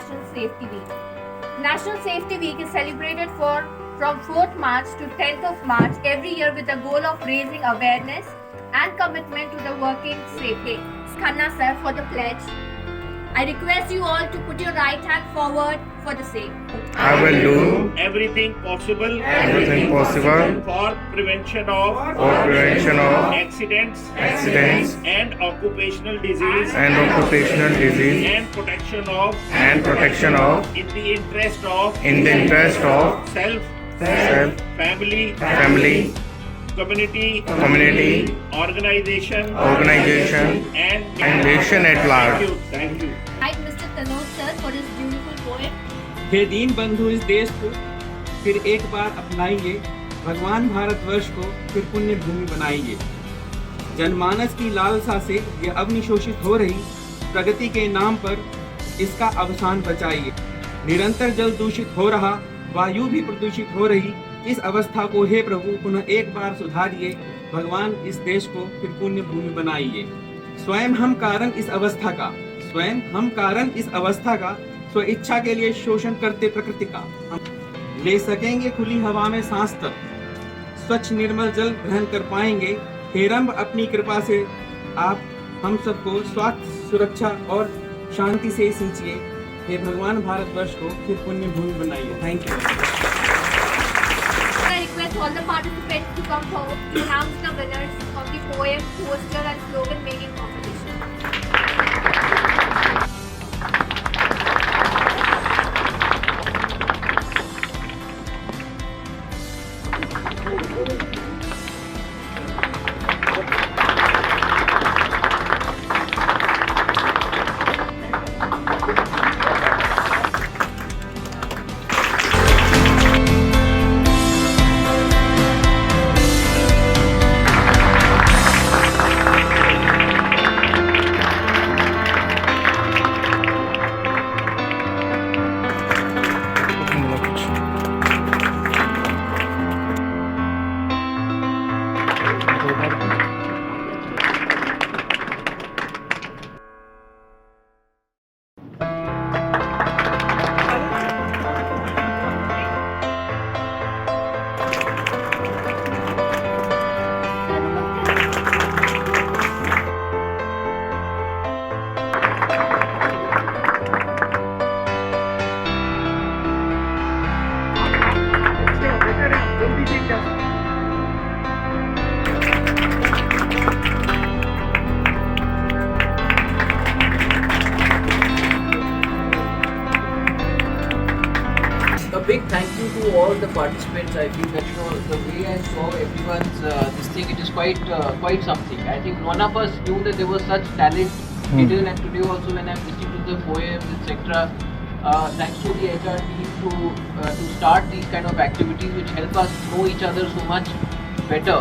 National Safety Week. National Safety Week is celebrated from 4th March to 10th of March every year with the goal of raising awareness and commitment to the working safety. Khanna sir for the pledge. I request you all to put your right hand forward for the same. I will do everything possible for prevention of accidents and occupational disease and and protection of in the interest of self, family, community, organization and nation at large. Thank you. Thank Mr. Tanoj sir for his beautiful poem. हे दीन बंधु इस देश को फिर एक बार अपनाइए, भगवान भारतवर्ष को फिर पुण्य भूमि बनाइए। जनमानस की लालसा से ये अवनिशोषित हो रही प्रगति के नाम पर इसका अवसान बचाइए। निरंतर जल दूषित हो रहा, वायु भी प्रदूषित हो रही इस अवस्था को हे प्रभु पुनः एक बार सुधारिए, भगवान इस देश को फिर पुण्य भूमि बनाइए। स्वयं हम कारण इस अवस्था का स्व इच्छा के लिए शोषण करते प्रकृति का हम ले सकेंगे खुली हवा में सांस तक, स्वच्छ निर्मल जल ग्रहण कर पाएंगे। हे रंभ अपनी कृपा से आप हम सबको स्वास्थ्य सुरक्षा और शांति से सिंचिए। हे भगवान भारतवर्ष को फिर पुण्य भूमि बनाइए। Thank you. I request all the participants to come forward to announce the winners of the poem, poster and slogan making competition. A big thank you to all the participants. I feel that the way I saw everyone's this thing, it is quite something. I think none of us knew that there was such talent hidden, and today also when I'm listening to the poems, etc. Thanks to the HR team to start these kind of activities which help us know each other so much better.